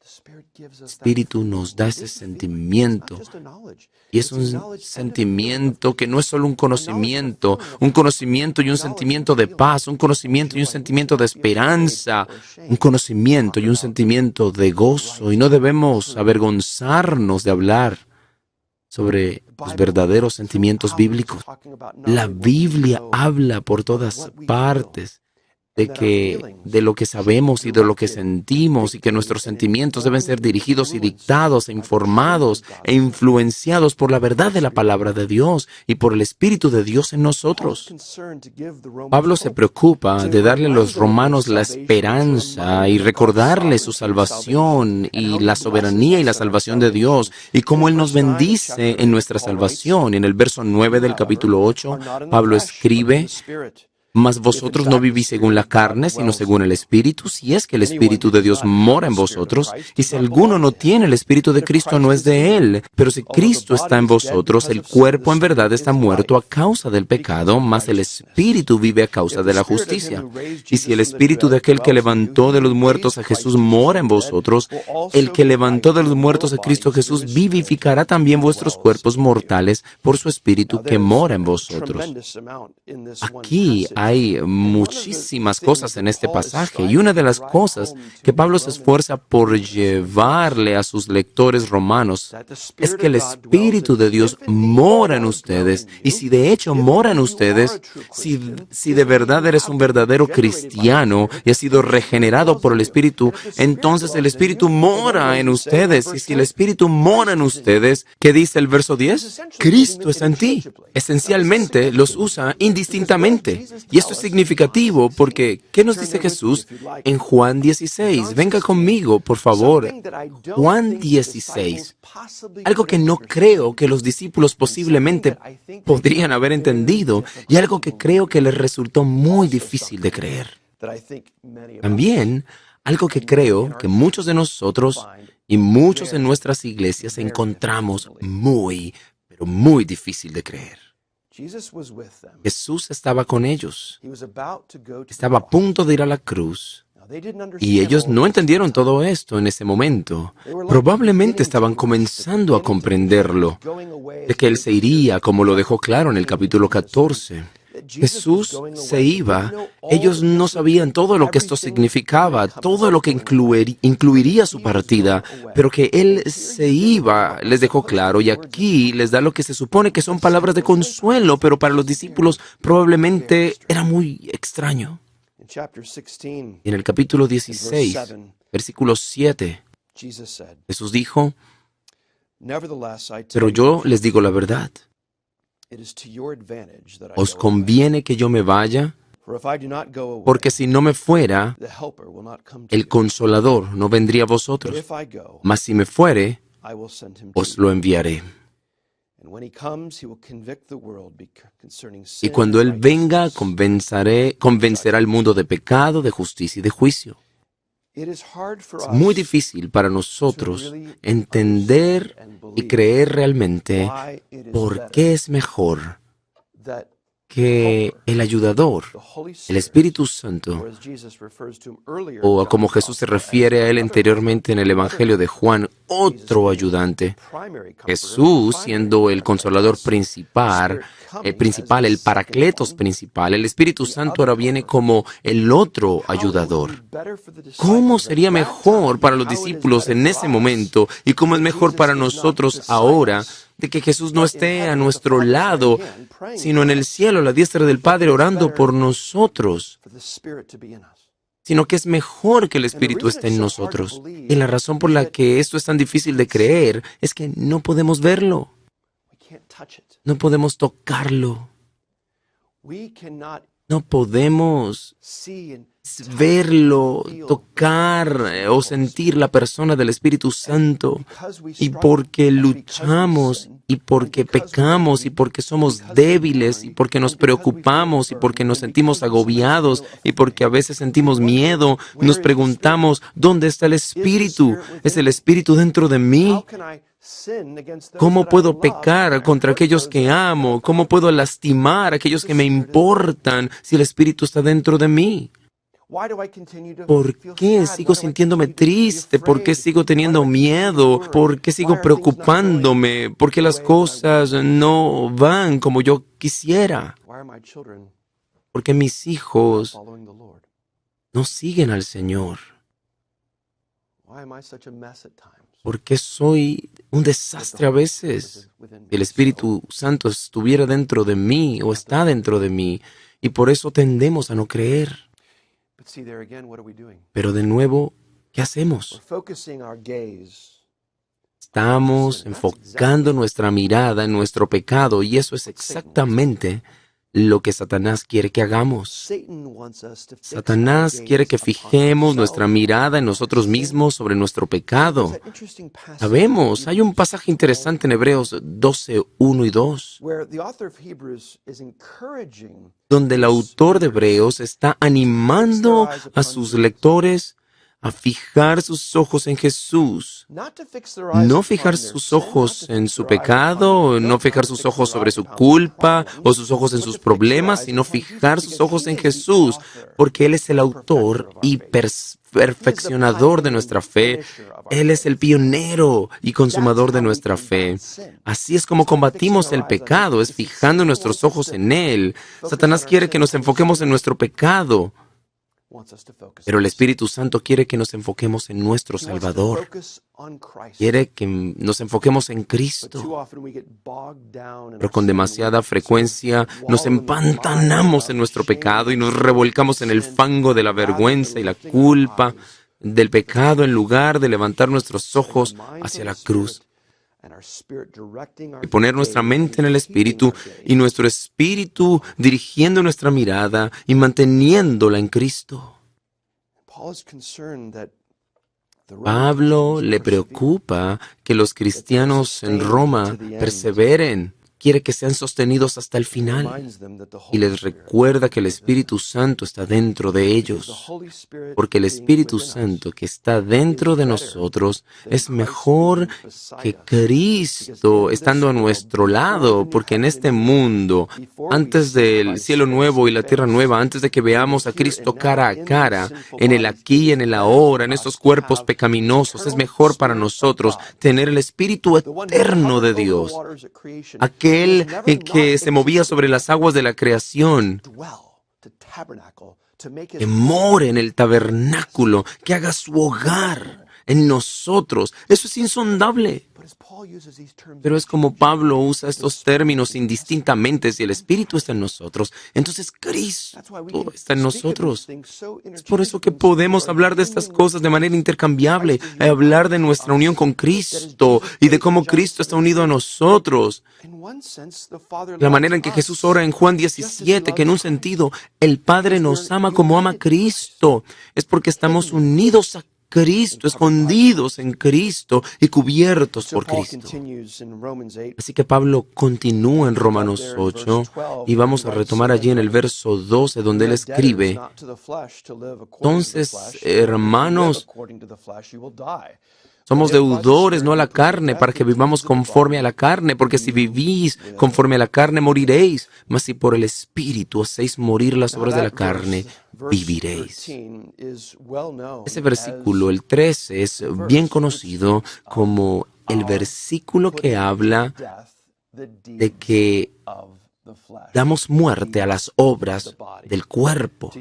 El Espíritu nos da ese sentimiento. Y es un sentimiento que no es solo un conocimiento y un sentimiento de paz, un conocimiento y un sentimiento de esperanza, un conocimiento y un sentimiento de gozo. Y no debemos avergonzarnos de hablar sobre los verdaderos sentimientos bíblicos. La Biblia habla por todas partes de lo que sabemos y de lo que sentimos, y que nuestros sentimientos deben ser dirigidos y dictados e informados e influenciados por la verdad de la palabra de Dios y por el Espíritu de Dios en nosotros. Pablo se preocupa de darle a los romanos la esperanza y recordarles su salvación y la soberanía y la salvación de Dios y cómo Él nos bendice en nuestra salvación. En el verso 9 del capítulo 8, Pablo escribe: mas vosotros no vivís según la carne, sino según el Espíritu, si es que el Espíritu de Dios mora en vosotros. Y si alguno no tiene el Espíritu de Cristo, no es de él. Pero si Cristo está en vosotros, el cuerpo en verdad está muerto a causa del pecado, mas el Espíritu vive a causa de la justicia. Y si el Espíritu de aquel que levantó de los muertos a Jesús mora en vosotros, el que levantó de los muertos a Cristo Jesús vivificará también vuestros cuerpos mortales por su Espíritu que mora en vosotros. Aquí hay muchísimas cosas en este pasaje, y una de las cosas que Pablo se esfuerza por llevarle a sus lectores romanos es que el Espíritu de Dios mora en ustedes. Y si de hecho mora en ustedes, si de verdad eres un verdadero cristiano y has sido regenerado por el Espíritu, entonces el Espíritu mora en ustedes. Y si el Espíritu mora en ustedes, ¿qué dice el verso 10? Cristo está en ti. Esencialmente los usa indistintamente. Y esto es significativo porque, ¿qué nos dice Jesús en Juan 16? Venga conmigo, por favor. Juan 16. Algo que no creo que los discípulos posiblemente podrían haber entendido, y algo que creo que les resultó muy difícil de creer. También, algo que creo que muchos de nosotros y muchos en nuestras iglesias encontramos pero muy difícil de creer. Jesús estaba con ellos. Estaba a punto de ir a la cruz. Y ellos no entendieron todo esto en ese momento. Probablemente estaban comenzando a comprenderlo, de que Él se iría, como lo dejó claro en el capítulo 14. Jesús se iba. Ellos no sabían todo lo que esto significaba, todo lo que incluiría su partida, pero que Él se iba, les dejó claro, y aquí les da lo que se supone que son palabras de consuelo, pero para los discípulos probablemente era muy extraño. Y en el capítulo 16, versículo 7, Jesús dijo: pero yo les digo la verdad. Os conviene que yo me vaya, porque si no me fuera, el Consolador no vendría a vosotros. Mas si me fuere, os lo enviaré. Y cuando Él venga, convencerá al mundo de pecado, de justicia y de juicio. Es muy difícil para nosotros entender y creer realmente por qué es mejor que el ayudador, el Espíritu Santo, o como Jesús se refiere a Él anteriormente en el Evangelio de Juan, otro ayudante. Jesús siendo el consolador principal, el paracletos principal, el Espíritu Santo ahora viene como el otro ayudador. ¿Cómo sería mejor para los discípulos en ese momento, y cómo es mejor para nosotros ahora, de que Jesús no esté a nuestro lado, sino en el cielo, a la diestra del Padre, orando por nosotros? Sino que es mejor que el Espíritu esté en nosotros. Y la razón por la que esto es tan difícil de creer es que no podemos verlo. No podemos tocarlo. No podemos verlo, tocar o sentir la persona del Espíritu Santo. Y porque luchamos, y porque pecamos, y porque somos débiles, y porque nos preocupamos, y porque nos sentimos agobiados, y porque a veces sentimos miedo, nos preguntamos: ¿dónde está el Espíritu? ¿Es el Espíritu dentro de mí? ¿Cómo puedo pecar contra aquellos que amo? ¿Cómo puedo lastimar a aquellos que me importan si el Espíritu está dentro de mí? ¿Por qué sigo sintiéndome triste? ¿Por qué sigo teniendo miedo? ¿Por qué sigo preocupándome? ¿Por qué las cosas no van como yo quisiera? ¿Por qué mis hijos no siguen al Señor? ¿Por qué soy un desastre a veces? El Espíritu Santo estuviera dentro de mí o está dentro de mí y por eso tendemos a no creer. Pero de nuevo, ¿qué hacemos? Estamos enfocando nuestra mirada en nuestro pecado y eso es exactamente lo que Satanás quiere que hagamos. Satanás quiere que fijemos nuestra mirada en nosotros mismos sobre nuestro pecado. Sabemos, hay un pasaje interesante en Hebreos 12, 1 y 2, donde el autor de Hebreos está animando a sus lectores a fijar sus ojos en Jesús. No fijar sus ojos en su pecado, no fijar sus ojos sobre su culpa o sus ojos en sus problemas, sino fijar sus ojos en Jesús, porque Él es el autor y perfeccionador de nuestra fe. Él es el pionero y consumador de nuestra fe. Así es como combatimos el pecado, es fijando nuestros ojos en Él. Satanás quiere que nos enfoquemos en nuestro pecado, pero el Espíritu Santo quiere que nos enfoquemos en nuestro Salvador. Quiere que nos enfoquemos en Cristo. Pero con demasiada frecuencia nos empantanamos en nuestro pecado y nos revolcamos en el fango de la vergüenza y la culpa del pecado en lugar de levantar nuestros ojos hacia la cruz y poner nuestra mente en el Espíritu y nuestro Espíritu dirigiendo nuestra mirada y manteniéndola en Cristo. Pablo le preocupa que los cristianos en Roma perseveren. Quiere que sean sostenidos hasta el final y les recuerda que el Espíritu Santo está dentro de ellos, porque el Espíritu Santo que está dentro de nosotros es mejor que Cristo estando a nuestro lado, porque en este mundo, antes del cielo nuevo y la tierra nueva, antes de que veamos a Cristo cara a cara, en el aquí y en el ahora, en estos cuerpos pecaminosos, es mejor para nosotros tener el Espíritu eterno de Dios, aquel que se movía sobre las aguas de la creación, que more en el tabernáculo, que haga su hogar en nosotros. Eso es insondable. Pero es como Pablo usa estos términos indistintamente. Si el Espíritu está en nosotros, entonces Cristo está en nosotros. Es por eso que podemos hablar de estas cosas de manera intercambiable, hablar de nuestra unión con Cristo y de cómo Cristo está unido a nosotros. La manera en que Jesús ora en Juan 17, que en un sentido el Padre nos ama como ama Cristo, es porque estamos unidos a Cristo, escondidos en Cristo y cubiertos por Cristo. Así que Pablo continúa en Romanos 8 y vamos a retomar allí en el verso 12 donde él escribe: entonces, hermanos, somos deudores, no a la carne, para que vivamos conforme a la carne, porque si vivís conforme a la carne, moriréis. Mas si por el Espíritu hacéis morir las obras de la carne, viviréis. Ese versículo, el 13, es bien conocido como el versículo que habla de que damos muerte a las obras del cuerpo,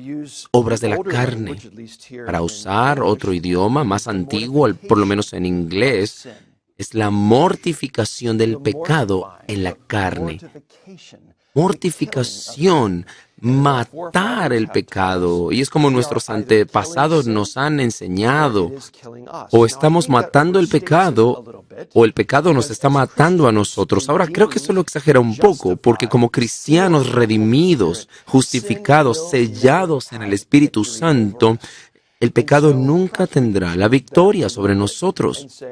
obras de la carne. Para usar otro idioma más antiguo, por lo menos en inglés, es la mortificación del pecado en la carne. Mortificación, matar el pecado. Y es como nuestros antepasados nos han enseñado. O estamos matando el pecado, o el pecado nos está matando a nosotros. Ahora, creo que eso lo exagera un poco, porque como cristianos redimidos, justificados, sellados en el Espíritu Santo, el pecado nunca tendrá la victoria sobre nosotros.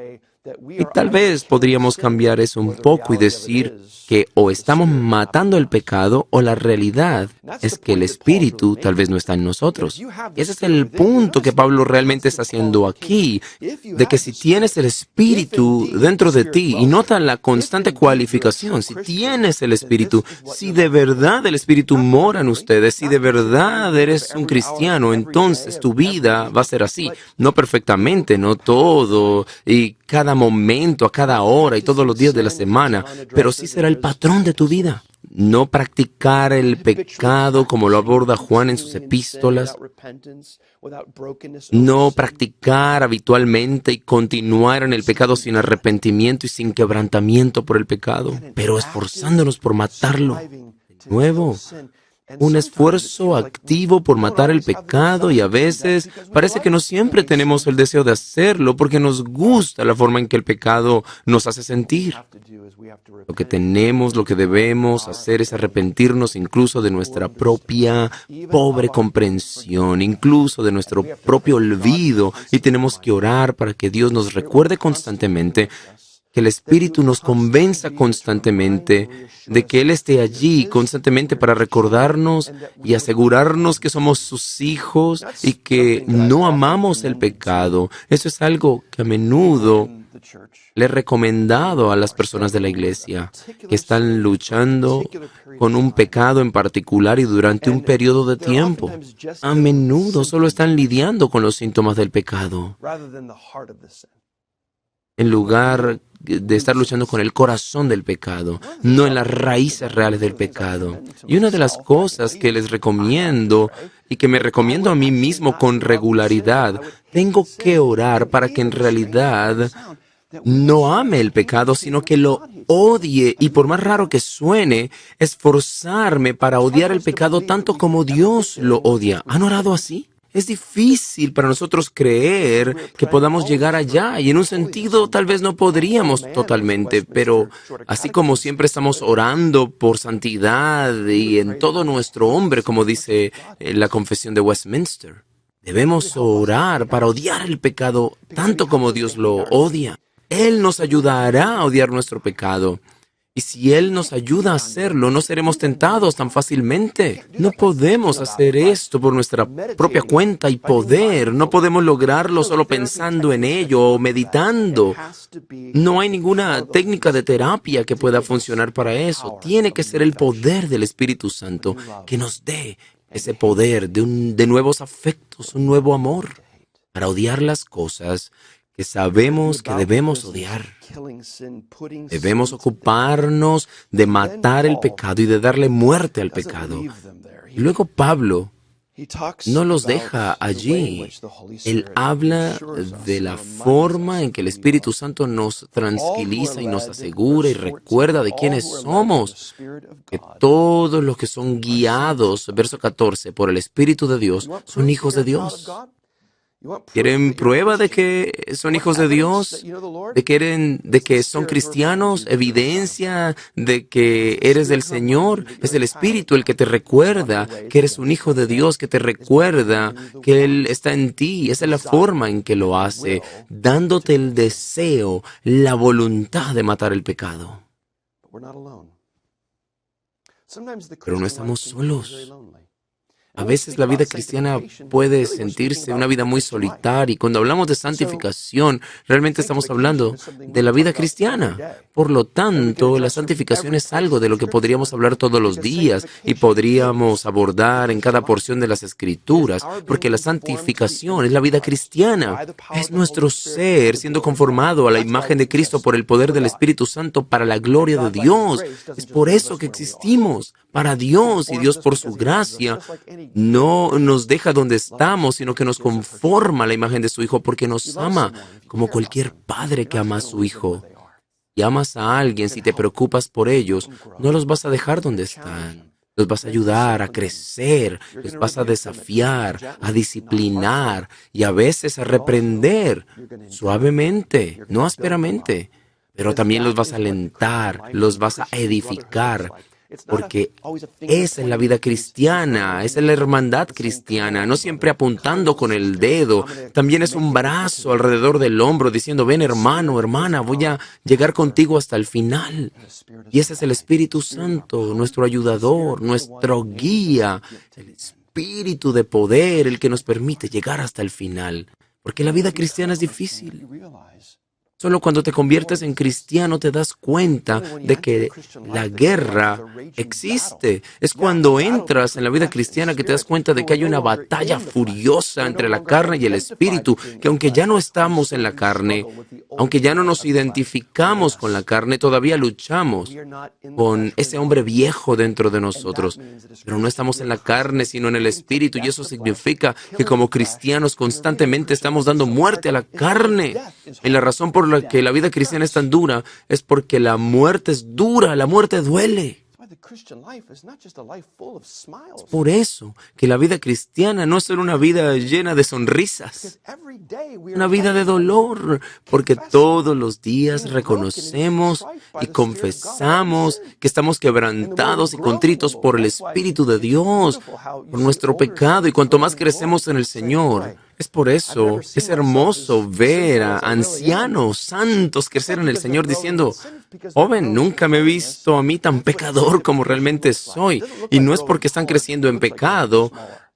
Y tal vez podríamos cambiar eso un poco y decir que o estamos matando el pecado o la realidad es que el Espíritu tal vez no está en nosotros. Y ese es el punto que Pablo realmente está haciendo aquí, de que si tienes el Espíritu dentro de ti, y nota la constante cualificación, si tienes el Espíritu, si de verdad el Espíritu mora en ustedes, si de verdad eres un cristiano, entonces tu vida va a ser así. No perfectamente, no todo, y cada momento, a cada hora y todos los días de la semana, pero sí será el patrón de tu vida. No practicar el pecado como lo aborda Juan en sus epístolas, no practicar habitualmente y continuar en el pecado sin arrepentimiento y sin quebrantamiento por el pecado, pero esforzándonos por matarlo. De nuevo, un esfuerzo activo por matar el pecado y a veces parece que no siempre tenemos el deseo de hacerlo porque nos gusta la forma en que el pecado nos hace sentir. Lo que tenemos, lo que debemos hacer es arrepentirnos incluso de nuestra propia pobre comprensión, incluso de nuestro propio olvido, y tenemos que orar para que Dios nos recuerde constantemente, que el Espíritu nos convenza constantemente, de que Él esté allí constantemente para recordarnos y asegurarnos que somos sus hijos y que no amamos el pecado. Eso es algo que a menudo le he recomendado a las personas de la iglesia que están luchando con un pecado en particular y durante un periodo de tiempo. A menudo solo están lidiando con los síntomas del pecado, en lugar de estar luchando con el corazón del pecado, no en las raíces reales del pecado. Y una de las cosas que les recomiendo y que me recomiendo a mí mismo con regularidad, tengo que orar para que en realidad no ame el pecado, sino que lo odie, y por más raro que suene, esforzarme para odiar el pecado tanto como Dios lo odia. ¿Han orado así? Es difícil para nosotros creer que podamos llegar allá, y en un sentido tal vez no podríamos totalmente, pero así como siempre estamos orando por santidad y en todo nuestro hombre, como dice la Confesión de Westminster, debemos orar para odiar el pecado tanto como Dios lo odia. Él nos ayudará a odiar nuestro pecado. Y si Él nos ayuda a hacerlo, no seremos tentados tan fácilmente. No podemos hacer esto por nuestra propia cuenta y poder. No podemos lograrlo solo pensando en ello o meditando. No hay ninguna técnica de terapia que pueda funcionar para eso. Tiene que ser el poder del Espíritu Santo que nos dé ese poder de nuevos afectos, un nuevo amor, para odiar las cosas que sabemos que debemos odiar. Debemos ocuparnos de matar el pecado y de darle muerte al pecado. Y luego Pablo no los deja allí. Él habla de la forma en que el Espíritu Santo nos tranquiliza y nos asegura y recuerda de quiénes somos. Que todos los que son guiados, verso 14, por el Espíritu de Dios, son hijos de Dios. ¿Quieren prueba de que son hijos de Dios? ¿De que son cristianos? ¿Evidencia de que eres del Señor? Es el Espíritu el que te recuerda que eres un hijo de Dios, que te recuerda que Él está en ti. Esa es la forma en que lo hace, dándote el deseo, la voluntad de matar el pecado. Pero no estamos solos. A veces la vida cristiana puede sentirse una vida muy solitaria, y cuando hablamos de santificación, realmente estamos hablando de la vida cristiana. Por lo tanto, la santificación es algo de lo que podríamos hablar todos los días y podríamos abordar en cada porción de las Escrituras, porque la santificación es la vida cristiana. Es nuestro ser siendo conformado a la imagen de Cristo por el poder del Espíritu Santo para la gloria de Dios. Es por eso que existimos, para Dios, y Dios por su gracia no nos deja donde estamos, sino que nos conforma a la imagen de su Hijo, porque nos ama como cualquier padre que ama a su Hijo. Y amas a alguien, si te preocupas por ellos, no los vas a dejar donde están. Los vas a ayudar a crecer, los vas a desafiar, a disciplinar y a veces a reprender suavemente, no ásperamente. Pero también los vas a alentar, los vas a edificar. porque esa es la vida cristiana, esa es la hermandad cristiana, no siempre apuntando con el dedo, también es un brazo alrededor del hombro diciendo, ven hermano, hermana, voy a llegar contigo hasta el final. Y ese es el Espíritu Santo, nuestro ayudador, nuestro guía, el Espíritu de poder, el que nos permite llegar hasta el final. Porque la vida cristiana es difícil. Solo cuando te conviertes en cristiano te das cuenta de que la guerra existe. Es cuando entras en la vida cristiana que te das cuenta de que hay una batalla furiosa entre la carne y el espíritu, que aunque ya no estamos en la carne, aunque ya no nos identificamos con la carne, todavía luchamos con ese hombre viejo dentro de nosotros. Pero no estamos en la carne, sino en el espíritu, y eso significa que como cristianos constantemente estamos dando muerte a la carne. Y la razón por la que la vida cristiana es tan dura es porque la muerte es dura, la muerte duele. Es por eso que la vida cristiana no es solo una vida llena de sonrisas, una vida de dolor, porque todos los días reconocemos y confesamos que estamos quebrantados y contritos por el Espíritu de Dios, por nuestro pecado, y cuanto más crecemos en el Señor. Es por eso, es hermoso ver a ancianos, santos crecer en el Señor diciendo, joven, nunca me he visto a mí tan pecador como realmente soy. Y no es porque están creciendo en pecado,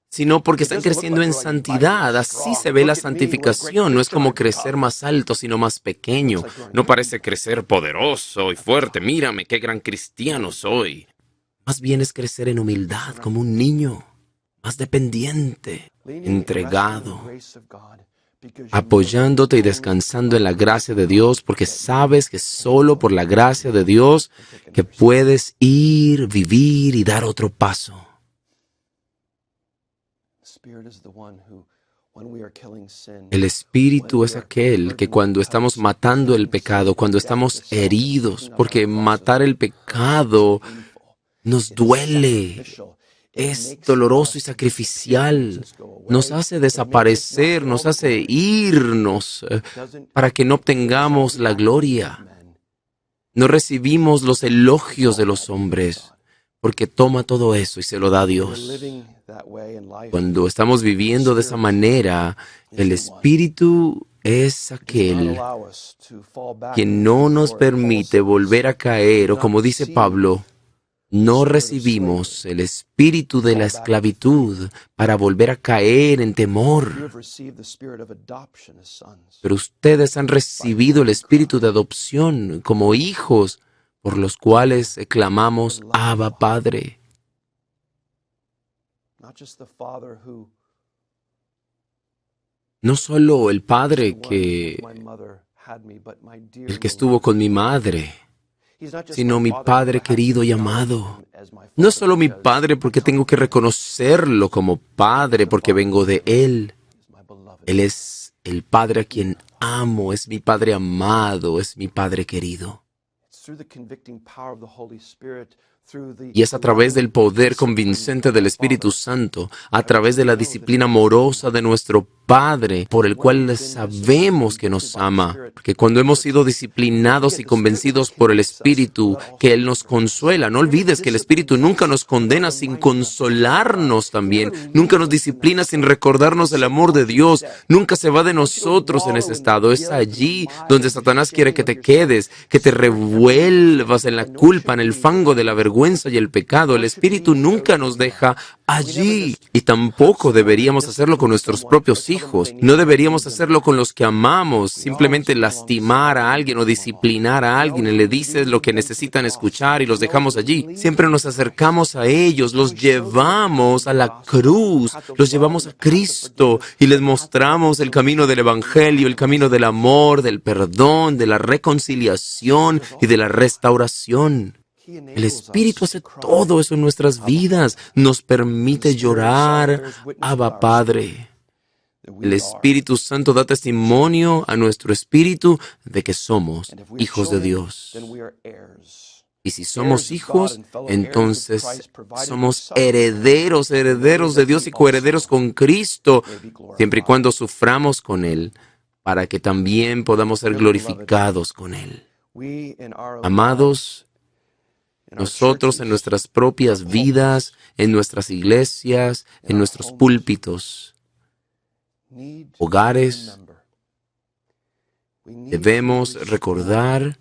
sino porque están creciendo en santidad. Así se ve la santificación. No es como crecer más alto, sino más pequeño. No parece crecer poderoso y fuerte. Mírame, qué gran cristiano soy. Más bien es crecer en humildad como un niño, más dependiente, entregado, apoyándote y descansando en la gracia de Dios, porque sabes que solo por la gracia de Dios que puedes ir, vivir y dar otro paso. El Espíritu es aquel que cuando estamos matando el pecado, cuando estamos heridos, porque matar el pecado nos duele, es doloroso y sacrificial, nos hace desaparecer, nos hace irnos para que no obtengamos la gloria. No recibimos los elogios de los hombres, porque toma todo eso y se lo da a Dios. Cuando estamos viviendo de esa manera, el Espíritu es aquel que no nos permite volver a caer, o como dice Pablo, no recibimos el espíritu de la esclavitud para volver a caer en temor. Pero ustedes han recibido el espíritu de adopción como hijos, por los cuales clamamos, Abba, Padre. No solo el Padre el que estuvo con mi madre, sino mi Padre querido y amado. No solo mi Padre porque tengo que reconocerlo como Padre, porque vengo de Él. Él es el Padre a quien amo, es mi Padre amado, es mi Padre querido. Y es a través del poder convincente del Espíritu Santo, a través de la disciplina amorosa de nuestro Padre, por el cual sabemos que nos ama. Porque cuando hemos sido disciplinados y convencidos por el Espíritu, que Él nos consuela. No olvides que el Espíritu nunca nos condena sin consolarnos también. Nunca nos disciplina sin recordarnos el amor de Dios. Nunca se va de nosotros en ese estado. Es allí donde Satanás quiere que te quedes, que te revuelvas en la culpa, en el fango de la vergüenza y el pecado. El Espíritu nunca nos deja allí. Y tampoco deberíamos hacerlo con nuestros propios hijos. No deberíamos hacerlo con los que amamos. Simplemente lastimar a alguien o disciplinar a alguien y le dices lo que necesitan escuchar y los dejamos allí. Siempre nos acercamos a ellos, los llevamos a la cruz, los llevamos a Cristo y les mostramos el camino del Evangelio, el camino del amor, del perdón, de la reconciliación y de la restauración. El Espíritu hace todo eso en nuestras vidas. Nos permite llorar, Abba, Padre. El Espíritu Santo da testimonio a nuestro espíritu de que somos hijos de Dios. Y si somos hijos, entonces somos herederos, herederos de Dios y coherederos con Cristo, siempre y cuando suframos con Él, para que también podamos ser glorificados con Él. Amados, nosotros en nuestras propias vidas, en nuestras iglesias, en nuestros púlpitos, hogares, debemos recordar,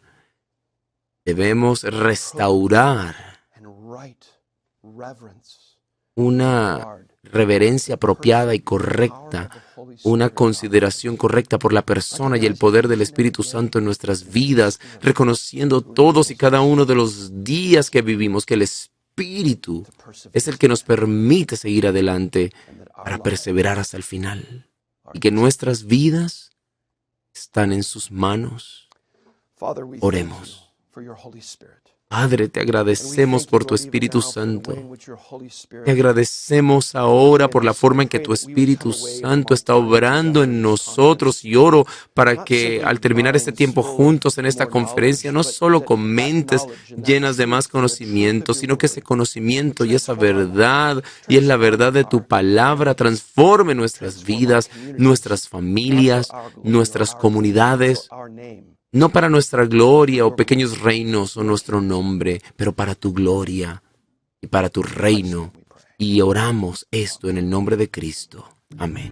debemos restaurar una reverencia apropiada y correcta, una consideración correcta por la persona y el poder del Espíritu Santo en nuestras vidas, reconociendo todos y cada uno de los días que vivimos que el Espíritu es el que nos permite seguir adelante para perseverar hasta el final y que nuestras vidas están en sus manos. Oremos. Padre, te agradecemos por tu Espíritu Santo. Te agradecemos ahora por la forma en que tu Espíritu Santo está obrando en nosotros y oro para que al terminar este tiempo juntos en esta conferencia no solo con mentes llenas de más conocimiento, sino que ese conocimiento y esa verdad y es la verdad de tu palabra transforme nuestras vidas, nuestras familias, nuestras comunidades. No para nuestra gloria o pequeños reinos o nuestro nombre, pero para tu gloria y para tu reino. Y oramos esto en el nombre de Cristo. Amén.